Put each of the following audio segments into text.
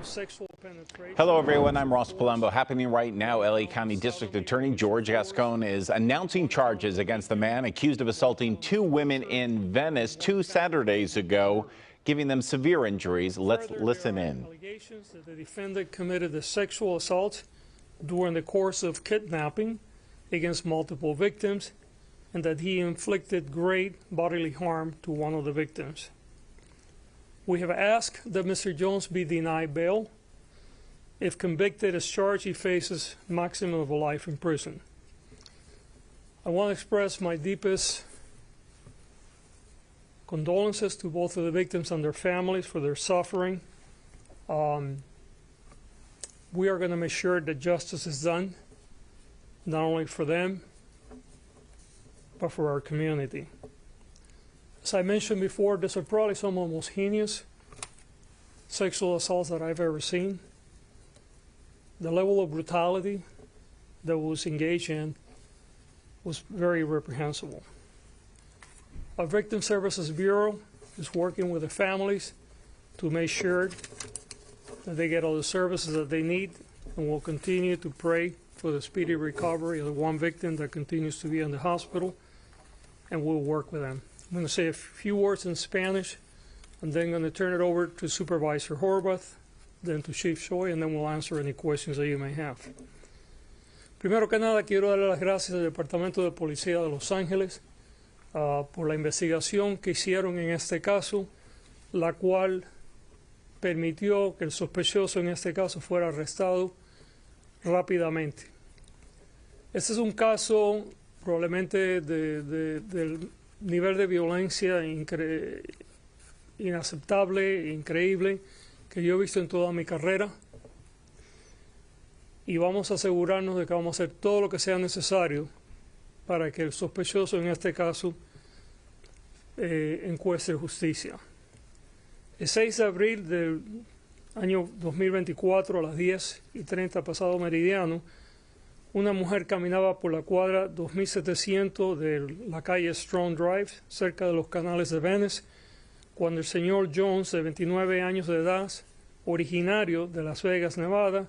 Hello, everyone. I'm Ross Palumbo. Happening right now, LA County District Attorney George Gascón is announcing charges against the man accused of assaulting two women in Venice 2 Saturdays ago, giving them severe injuries. Let's listen in. Allegations that the defendant committed a sexual assault during the course of kidnapping against multiple victims, and that he inflicted great bodily harm to one of the victims. We have asked that Mr. Jones be denied bail. If convicted as charged, he faces maximum of life in prison. I want to express my deepest condolences to both of the victims and their families for their suffering. We are going to make sure that justice is done, not only for them, but for our community. As I mentioned before, these are probably some of the most heinous sexual assaults that I've ever seen. The level of brutality that was engaged in was very reprehensible. Our Victim Services Bureau is working with the families to make sure that they get all the services that they need, and will continue to pray for the speedy recovery of the one victim that continues to be in the hospital, and we'll work with them. I'm going to say a few words in Spanish, and then I'm going to turn it over to Supervisor Horvath, then to Chief Choi, and then we'll answer any questions that you may have. Primero que nada, quiero darle las gracias al Departamento de Policía de Los Ángeles por la investigación que hicieron en este caso, la cual permitió que el sospechoso en este caso fuera arrestado rápidamente. Este es un caso probablemente del nivel de violencia inaceptable, increíble, que yo he visto en toda mi carrera, y vamos a asegurarnos de que vamos a hacer todo lo que sea necesario para que el sospechoso en este caso encuentre justicia. El 6 de abril del año 2024 a las 10:30 pasado meridiano, una mujer caminaba por la cuadra 2700 de la calle Strong Drive, cerca de los canales de Venice, cuando el señor Jones, de 29 años de edad, originario de Las Vegas, Nevada,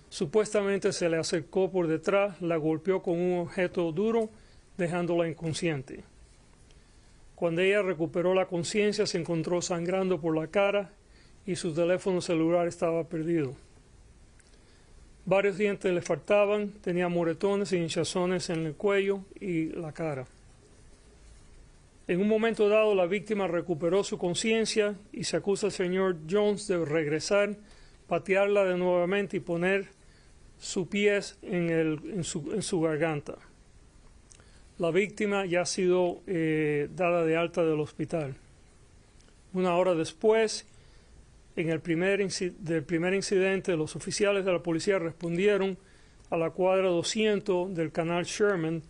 supuestamente se le acercó por detrás, la golpeó con un objeto duro, dejándola inconsciente. Cuando ella recuperó la conciencia, se encontró sangrando por la cara y su teléfono celular estaba perdido. Varios dientes le faltaban, tenía moretones y hinchazones en el cuello y la cara. En un momento dado, la víctima recuperó su conciencia y se acusa al señor Jones de regresar, patearla de nuevamente y poner sus pies en su garganta. La víctima ya ha sido dada de alta del hospital. Una hora después, en el primer incidente, los oficiales de la policía respondieron a la cuadra 200 del canal Sherman,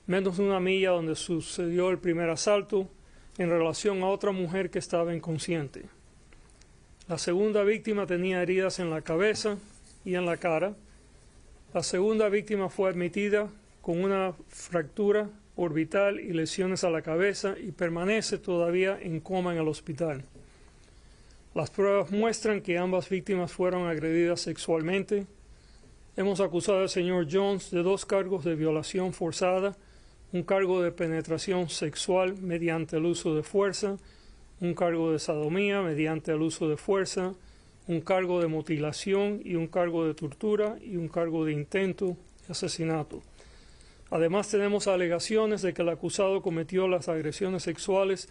menos de una milla donde sucedió el primer asalto, en relación a otra mujer que estaba inconsciente. La segunda víctima tenía heridas en la cabeza y en la cara. La segunda víctima fue admitida con una fractura orbital y lesiones a la cabeza y permanece todavía en coma en el hospital. Las pruebas muestran que ambas víctimas fueron agredidas sexualmente. Hemos acusado al señor Jones de 2 cargos de violación forzada, un cargo de penetración sexual mediante el uso de fuerza, un cargo de sodomía mediante el uso de fuerza, un cargo de mutilación y un cargo de tortura y un cargo de intento de asesinato. Además, tenemos alegaciones de que el acusado cometió las agresiones sexuales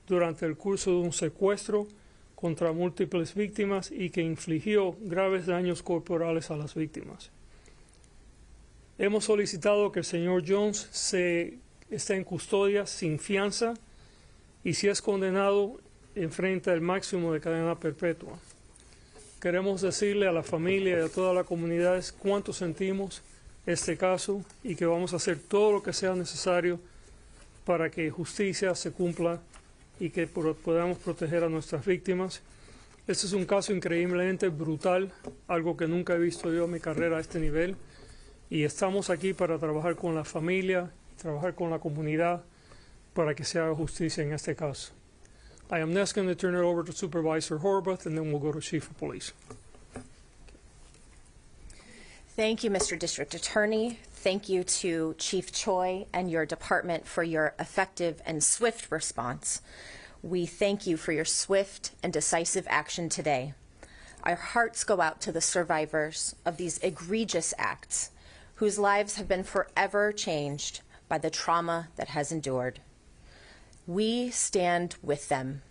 durante el curso de un secuestro contra múltiples víctimas y que infligió graves daños corporales a las víctimas. Hemos solicitado que el señor Jones esté en custodia sin fianza y, si es condenado, enfrenta el máximo de cadena perpetua. Queremos decirle a la familia y a toda la comunidad cuánto sentimos este caso y que vamos a hacer todo lo que sea necesario para que justicia se cumpla y que podamos proteger a nuestras víctimas. Este es un caso increíblemente brutal, algo que nunca he visto yo en mi carrera a este nivel, y estamos aquí para trabajar con la familia, trabajar con la comunidad para que se haga justicia en este caso. I am next going to turn it over to Supervisor Horvath, and then we'll go to Chief of Police. Thank you, Mr. District Attorney. Thank you to Chief Choi and your department for your effective and swift response. We thank you for your swift and decisive action today. Our hearts go out to the survivors of these egregious acts, whose lives have been forever changed by the trauma that has endured. We stand with them,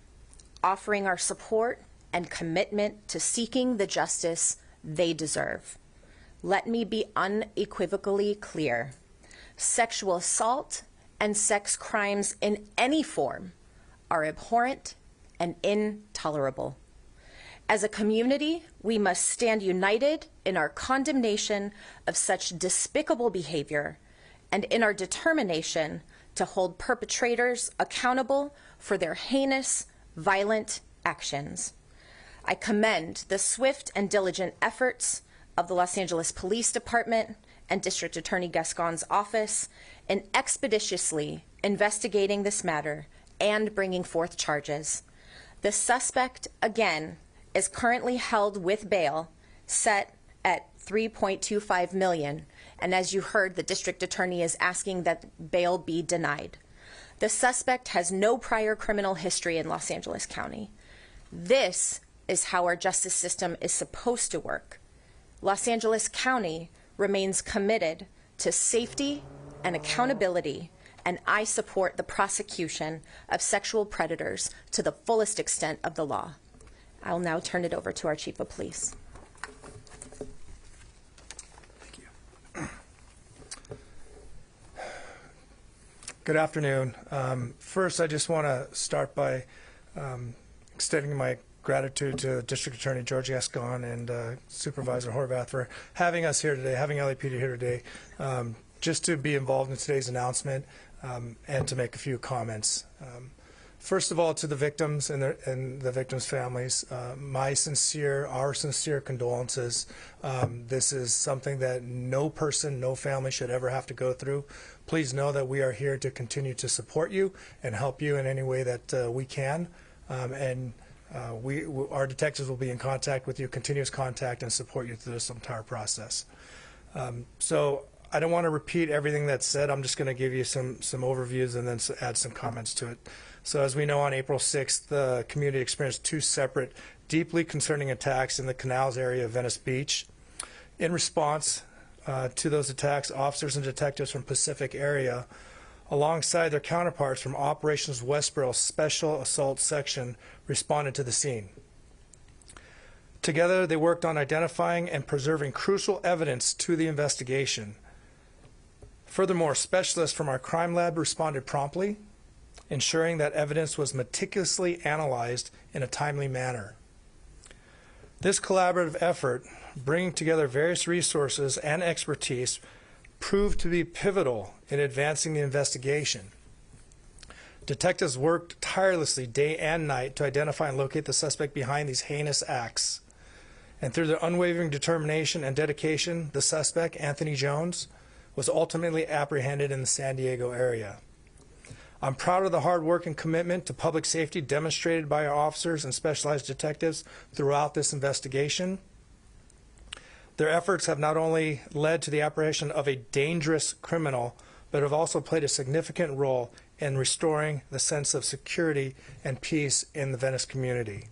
offering our support and commitment to seeking the justice they deserve. Let me be unequivocally clear. Sexual assault and sex crimes in any form are abhorrent and intolerable. As a community, we must stand united in our condemnation of such despicable behavior and in our determination to hold perpetrators accountable for their heinous, violent actions. I commend the swift and diligent efforts of the Los Angeles Police Department and District Attorney Gascon's office in expeditiously investigating this matter and bringing forth charges. The suspect, again, is currently held with bail set at $3.25 million, and as you heard, the district attorney is asking that bail be denied. The suspect has no prior criminal history in Los Angeles County. This is how our justice system is supposed to work. Los Angeles County remains committed to safety and accountability, and I support the prosecution of sexual predators to the fullest extent of the law. I will now turn it over to our Chief of Police. Good afternoon. First, I just want to start by extending my gratitude to District Attorney George Gascón and Supervisor Horvath for having us here today, having LAPD here today, just to be involved in today's announcement and to make a few comments. First of all, to the victims and the victims' families, our sincere condolences. This is something that no person, no family should ever have to go through. Please know that we are here to continue to support you and help you in any way that we can. Our detectives will be in contact with you, continuous contact, and support you through this entire process. So I don't want to repeat everything that's said. I'm just going to give you some overviews and then add some comments to it. So as we know, on April 6th, the community experienced two separate, deeply concerning attacks in the Canals area of Venice Beach. In response to those attacks, officers and detectives from Pacific area, alongside their counterparts from Operations Westboro Special Assault Section, responded to the scene. Together, they worked on identifying and preserving crucial evidence to the investigation. Furthermore, specialists from our crime lab responded promptly, ensuring that evidence was meticulously analyzed in a timely manner. This collaborative effort, bringing together various resources and expertise, proved to be pivotal in advancing the investigation. Detectives worked tirelessly day and night to identify and locate the suspect behind these heinous acts. And through their unwavering determination and dedication, the suspect, Anthony Jones, was ultimately apprehended in the San Diego area. I'm proud of the hard work and commitment to public safety demonstrated by our officers and specialized detectives throughout this investigation. Their efforts have not only led to the apprehension of a dangerous criminal, but have also played a significant role in restoring the sense of security and peace in the Venice community.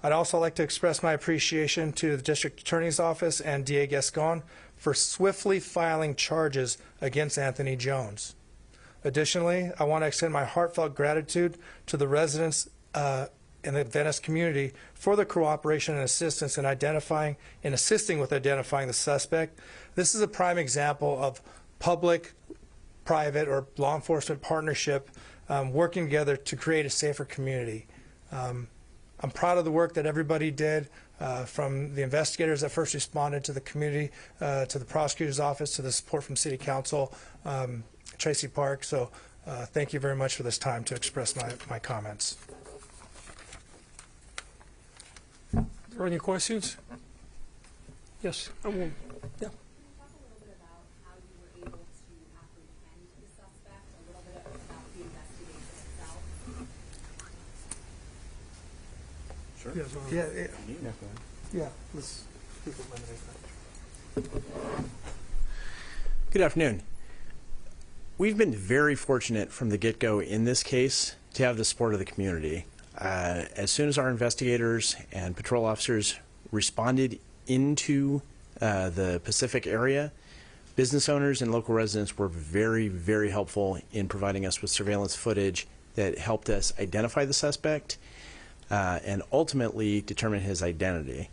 I'd also like to express my appreciation to the District Attorney's Office and DA Gascón for swiftly filing charges against Anthony Jones. Additionally, I want to extend my heartfelt gratitude to the residents in the Venice community for their cooperation and assistance in identifying and assisting with identifying the suspect. This is a prime example of public-private or law enforcement partnership working together to create a safer community. I'm proud of the work that everybody did, from the investigators that first responded to the community, to the prosecutor's office, to the support from City Council, Tracy Park. So thank you very much for this time to express my comments. Are there any questions? Yes, I will. Yeah. Yeah, let's keep it limited. Good afternoon. We've been very fortunate from the get-go in this case to have the support of the community. As soon as our investigators and patrol officers responded into the Pacific area, business owners and local residents were very, very helpful in providing us with surveillance footage that helped us identify the suspect and ultimately determine his identity.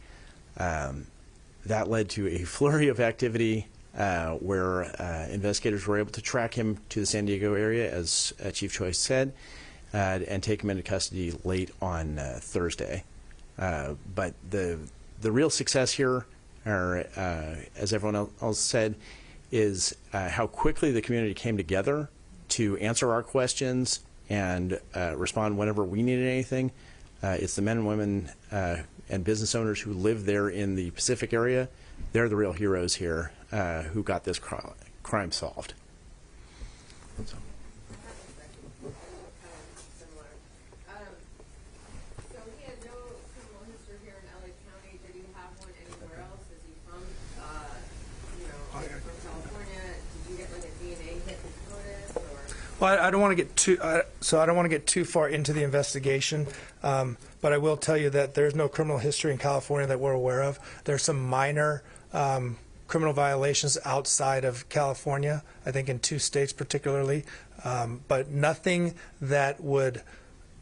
That led to a flurry of activity where investigators were able to track him to the San Diego area, as Chief Choi said, and take him into custody late on Thursday. But the real success here, as everyone else said, is how quickly the community came together to answer our questions and respond whenever we needed anything. It's the men and women and business owners who live there in the Pacific area. They're the real heroes here who got this crime solved. So. So he had no criminal history here in LA County. Did he have one anywhere else? Is he from, from California? Did you get like a DNA hit notice? Or? Well, I don't want to get too I don't want to get too far into the investigation, but I will tell you that there's no criminal history in California that we're aware of. There's some minor criminal violations outside of California, I think in 2 states particularly, but nothing that would,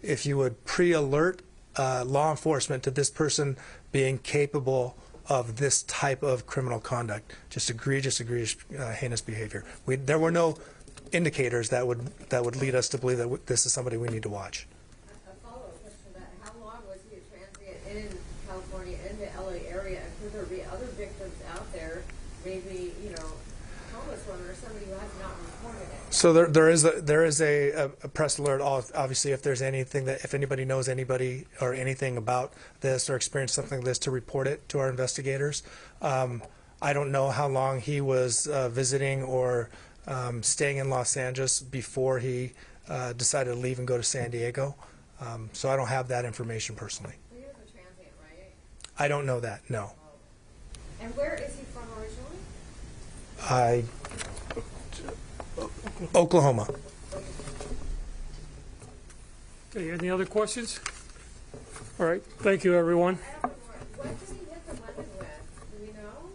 if you would pre-alert law enforcement to this person being capable of this type of criminal conduct, just egregious, heinous behavior. There were no indicators that would lead us to believe that this is somebody we need to watch. A follow-up question to that: how long was he a transient in California, in the LA area, and could there be other victims out there, maybe a homeless woman or somebody who has not reported it? So there is a press alert. Obviously, if there's anything if anybody knows anybody or anything about this or experienced something like this, to report it to our investigators. I don't know how long he was visiting or staying in Los Angeles before he decided to leave and go to San Diego. So I don't have that information personally. He was a transient, right? I don't know that, no. And where is he from originally? Oklahoma. Okay, any other questions? All right, thank you, everyone. I have one more. What did he hit the weapon with? Do we know?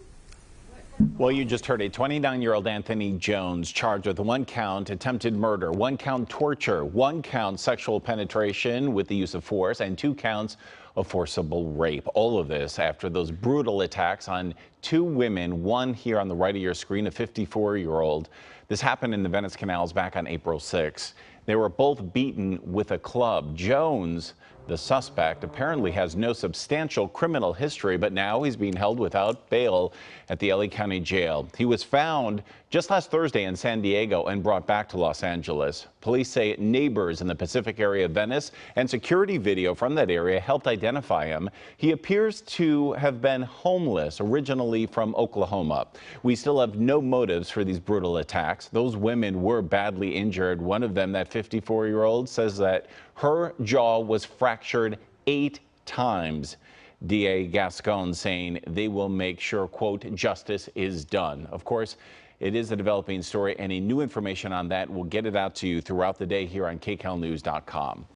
Well, you just heard a 29-year-old Anthony Jones charged with 1 count attempted murder, 1 count torture, 1 count sexual penetration with the use of force, and 2 counts of forcible rape. All of this after those brutal attacks on 2 women, one here on the right of your screen, a 54-year-old. This happened in the Venice Canals back on April 6. They were both beaten with a club. Jones, the suspect, apparently has no substantial criminal history, but now he's being held without bail at the LA County Jail. He was found just last Thursday in San Diego and brought back to Los Angeles. Police say neighbors in the Pacific area of Venice and security video from that area helped identify him. He appears to have been homeless, originally from Oklahoma. We still have no motives for these brutal attacks. Those women were badly injured. One of them, that 54-year-old, says that her jaw was fractured 8 times. DA Gascón saying they will make sure, quote, justice is done. Of course, it is a developing story. Any new information on that, we'll get it out to you throughout the day here on KCALnews.com.